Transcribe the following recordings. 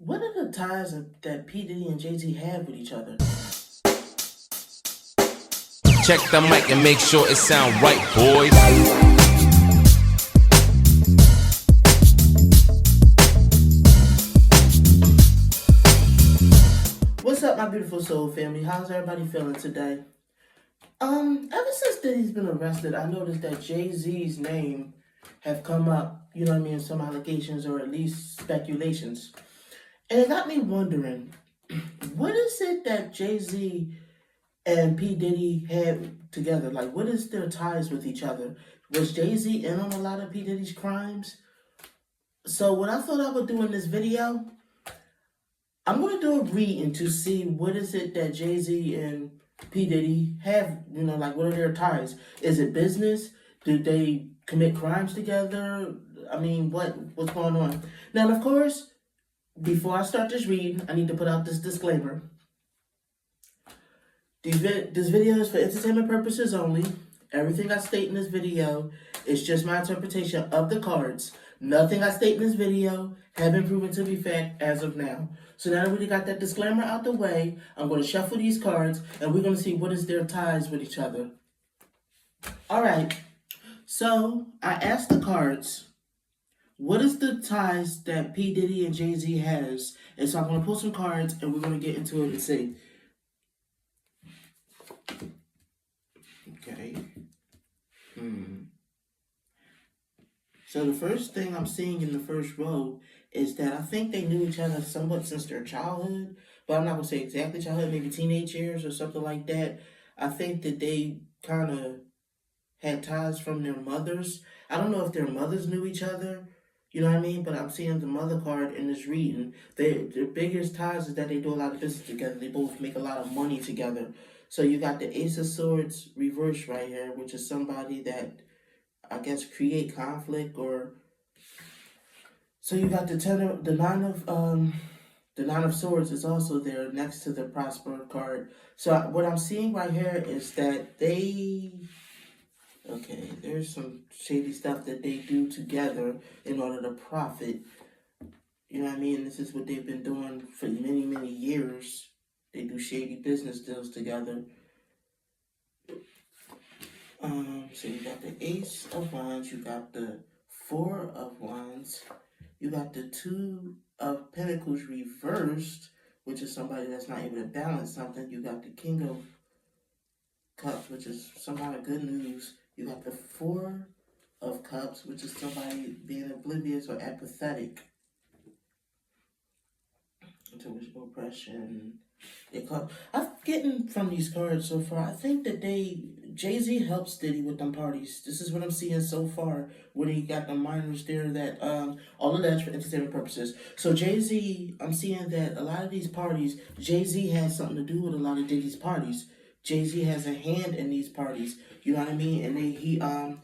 What are the ties that P Diddy and Jay-Z have with each other? Check the mic and make sure it sound right, boys. What's up, my beautiful soul family? How's everybody feeling today? Ever since Diddy's been arrested, I noticed that Jay-Z's name have come up, you know what I mean, some allegations or at least speculations. And it got me wondering, what is it that Jay-Z and P Diddy had together? Like, what is their ties with each other? Was Jay-Z in on a lot of P Diddy's crimes? So what I thought I would do in this video, I'm going to do a reading to see what is it that Jay-Z and P Diddy have, like what are their ties? Is it business? Did they commit crimes together? I mean, what's going on? Now, of course, before I start this reading, I need to put out this disclaimer. This video is for entertainment purposes only. Everything I state in this video is just my interpretation of the cards. Nothing I state in this video have been proven to be fact as of now. So now that we got that disclaimer out the way, I'm going to shuffle these cards and we're going to see what is their ties with each other. All right. So I asked the cards, what is the ties that P Diddy and Jay-Z has? And so I'm going to pull some cards and we're going to get into it and see. Okay. So the first thing I'm seeing in the first row is that I think they knew each other somewhat since their childhood, but I'm not going to say exactly childhood, maybe teenage years or something like that. I think that they kind of had ties from their mothers. I don't know if their mothers knew each other, you know what I mean? But I'm seeing the mother card in this reading. Their biggest ties is that they do a lot of business together. They both make a lot of money together. So you got the Ace of Swords reversed right here, which is somebody that, I guess, create conflict or... So you got the Nine of Swords is also there next to the Prosper card. So what I'm seeing right here is that okay, there's some shady stuff that they do together in order to profit. You know what I mean? This is what they've been doing for many, many years. They do shady business deals together. So you got the Ace of Wands, you got the Four of Wands, you got the Two of Pentacles reversed, which is somebody that's not able to balance something. You got the King of Cups, which is some kind of good news. You got the Four of Cups, which is somebody being oblivious or apathetic to oppression. I'm getting from these cards so far, I think that Jay-Z helps Diddy with them parties. This is what I'm seeing so far, where he got the minors there that, all of that's for entertainment purposes. So Jay-Z, I'm seeing that a lot of these parties, Jay-Z has something to do with a lot of Diddy's parties. Jay-Z has a hand in these parties, you know what I mean? And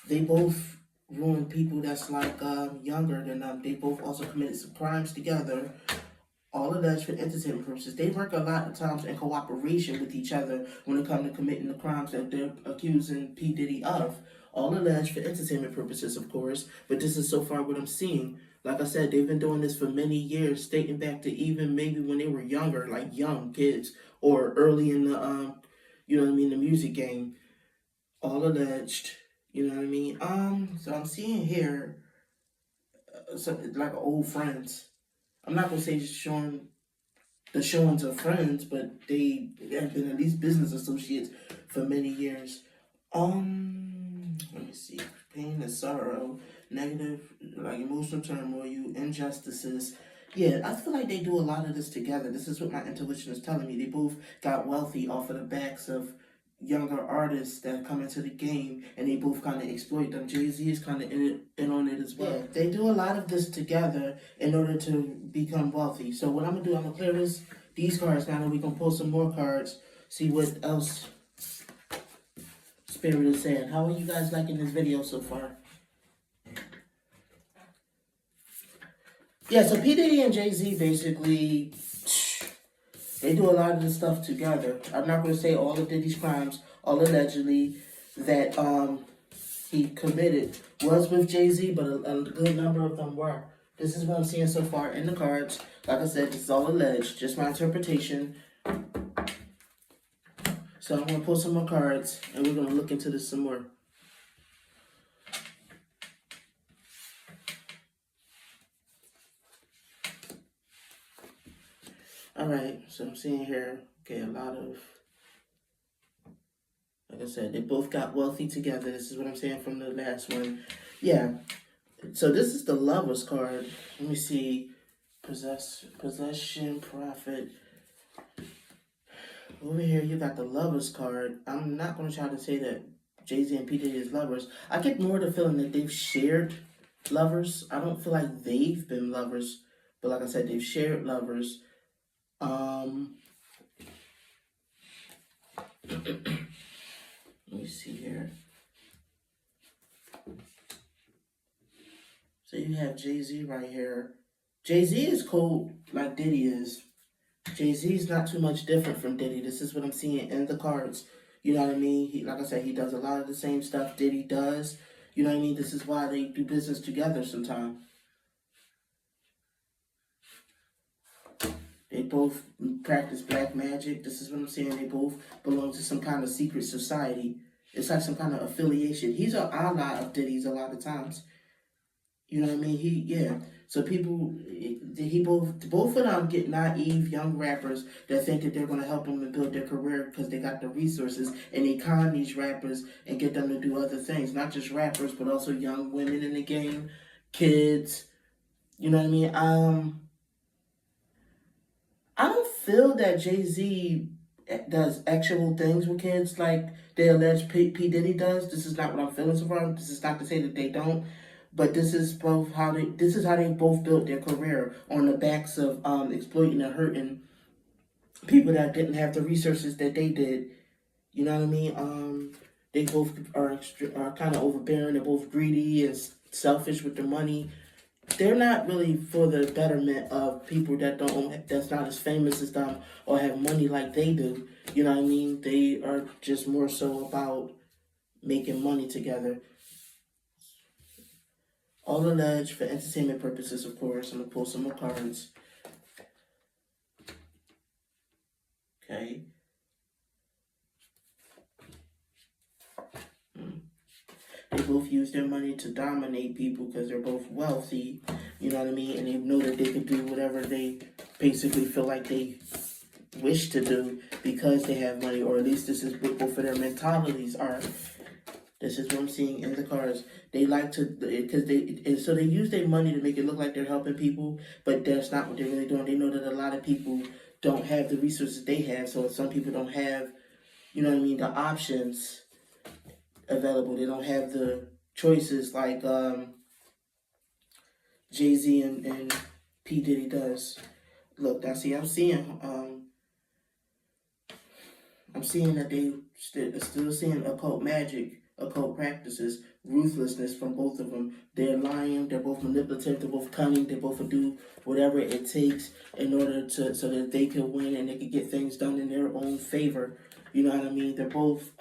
they both ruin people that's like, younger than them. They both also committed some crimes together. All of that's for entertainment purposes. They work a lot of times in cooperation with each other when it comes to committing the crimes that they're accusing P. Diddy of. All of that's for entertainment purposes, of course, but this is so far what I'm seeing. Like I said, they've been doing this for many years, dating back to even maybe when they were younger, like young kids, or early in the, the music game. All alleged, you know what I mean? So I'm seeing here, like old friends. I'm not going to say the showings of friends, but they have been at least business associates for many years. Let me see. Pain and sorrow, negative, like emotional turmoil, injustices. Yeah, I feel like they do a lot of this together. This is what my intuition is telling me. They both got wealthy off of the backs of younger artists that come into the game, and they both kind of exploit them. Jay-Z is kind of in on it as well. Yeah, they do a lot of this together in order to become wealthy. So what I'm going to do, I'm going to clear these cards now, and we're going to pull some more cards, see what else Spirit is saying. How are you guys liking this video so far? Yeah, so P. Diddy and Jay-Z basically... They do a lot of this stuff together. I'm not going to say all of Diddy's crimes, all allegedly, that he committed was with Jay-Z, but a good number of them were. This is what I'm seeing so far in the cards. Like I said, this is all alleged, just my interpretation. So I'm gonna pull some more cards, and we're gonna look into this some more. All right, so I'm seeing here, okay, a lot of, like I said, they both got wealthy together. This is what I'm saying from the last one. Yeah, so this is the Lovers card. Let me see, possession, profit. Over here, you got the Lovers card. I'm not going to try to say that Jay-Z and P Diddy is lovers. I get more the feeling that they've shared lovers. I don't feel like they've been lovers, but like I said, they've shared lovers. Let me see here. So you have Jay-Z right here. Jay-Z is cold like Diddy is. Jay-Z is not too much different from Diddy. This is what I'm seeing in the cards. You know what I mean? Like I said, he does a lot of the same stuff Diddy does. You know what I mean? This is why they do business together sometimes. They both practice black magic. This is what I'm saying. They both belong to some kind of secret society. It's like some kind of affiliation. He's an ally of Diddy's a lot of times. You know what I mean? So both of them get naive young rappers that think that they're going to help them and build their career because they got the resources, and they con these rappers and get them to do other things. Not just rappers, but also young women in the game, kids. You know what I mean? I don't feel that Jay-Z does actual things with kids like they allege P Diddy does. This is not what I'm feeling so far. This is not to say that they don't. But this is how they both built their career, on the backs of exploiting and hurting people that didn't have the resources that they did. You know what I mean? They both are kind of overbearing. They're both greedy and selfish with their money. They're not really for the betterment of people that's not as famous as them or have money like they do. You know what I mean? They are just more so about making money together. All alleged for entertainment purposes, of course. I'm going to pull some more cards. Okay. They both use their money to dominate people because they're both wealthy. You know what I mean? And they know that they can do whatever they basically feel like they wish to do because they have money. Or at least this is what both of their mentalities are. This is what I'm seeing in the cards. They like to, so they use their money to make it look like they're helping people, but that's not what they're really doing. They know that a lot of people don't have the resources they have, so some people don't have, you know what I mean, the options available. They don't have the choices like Jay-Z and P Diddy does. Look, I'm seeing that they still seeing occult magic, occult practices, ruthlessness from both of them. They're lying, they're both manipulative, they're both cunning, they both do whatever it takes in order to, so that they can win and they can get things done in their own favor. You know what I mean? They're both,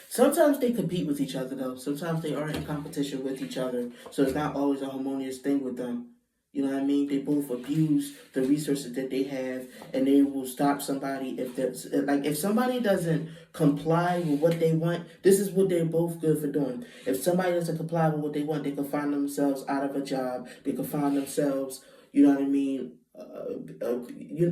sometimes they compete with each other though. Sometimes they are in competition with each other. So it's not always a harmonious thing with them. You know what I mean? They both abuse the resources that they have, and they will stop somebody if somebody doesn't comply with what they want. This is what they're both good for doing. If somebody doesn't comply with what they want, they can find themselves out of a job. They can find themselves, you know what I mean?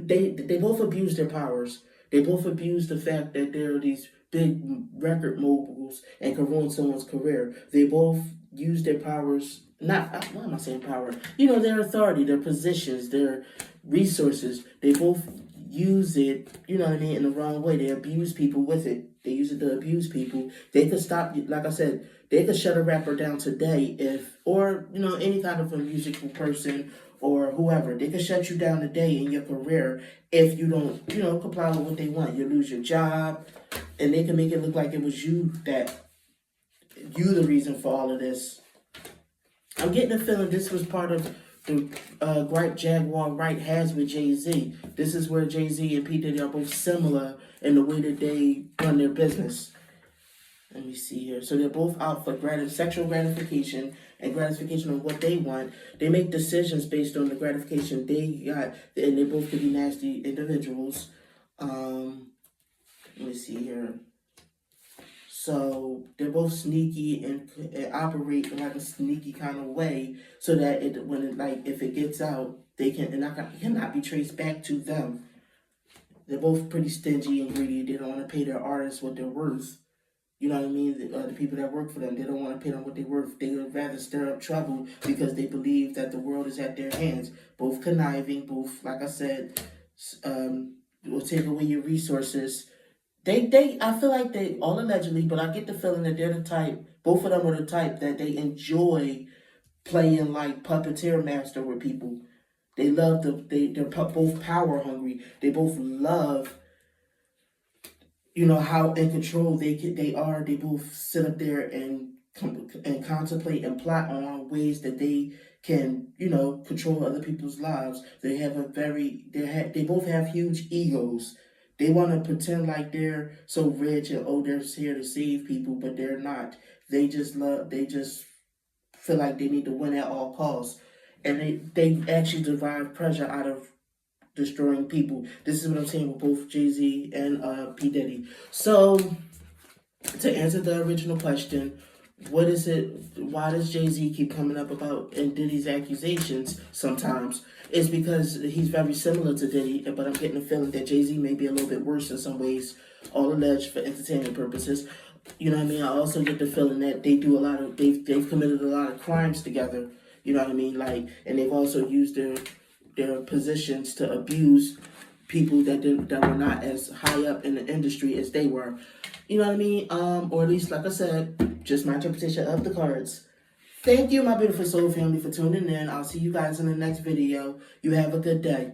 They both abuse their powers. They both abuse the fact that they're these big record moguls and can ruin someone's career. They both use their powers. Why am I saying power? You know, their authority, their positions, their resources. They both use it, you know what I mean, in the wrong way. They abuse people with it. They use it to abuse people. They could stop, like I said, they could shut a rapper down today or any kind of a musical person or whoever. They could shut you down today in your career if you don't, comply with what they want. You lose your job, and they can make it look like it was you the reason for all of this. I'm getting the feeling this was part of the gripe Jaguar Wright has with Jay-Z. This is where Jay-Z and P Diddy are both similar in the way that they run their business. let me see here. So they're both out for sexual gratification and gratification of what they want. They make decisions based on the gratification they got, and they both could be nasty individuals. Let me see here. So they're both sneaky and operate in like a sneaky kind of way, so that if it gets out, it cannot be traced back to them. They're both pretty stingy and greedy. They don't want to pay their artists what they're worth. You know what I mean? The people that work for them, they don't want to pay them what they're worth. They would rather stir up trouble because they believe that the world is at their hands. Both conniving, both, like I said, will take away your resources. I feel like they, all allegedly, but I get the feeling that they're the type, both of them are the type that they enjoy playing like puppeteer master with people. They love they're both power hungry. They both love, how in control they are. They both sit up there and contemplate and plot on ways that they can, control other people's lives. They both have huge egos. They want to pretend like they're so rich and they're here to save people, but they're not. They just feel like they need to win at all costs. And they actually derive pleasure out of destroying people. This is what I'm saying with both Jay-Z and P Diddy. So, to answer the original question, what is it? Why does Jay-Z keep coming up about and Diddy's accusations sometimes? It's because he's very similar to Diddy, but I'm getting a feeling that Jay-Z may be a little bit worse in some ways, all alleged for entertainment purposes. You know what I mean? I also get the feeling that they've committed a lot of crimes together. You know what I mean? And they've also used their positions to abuse people that were not as high up in the industry as they were. You know what I mean? Or at least, like I said, just my interpretation of the cards. Thank you, my beautiful soul family, for tuning in. I'll see you guys in the next video. You have a good day.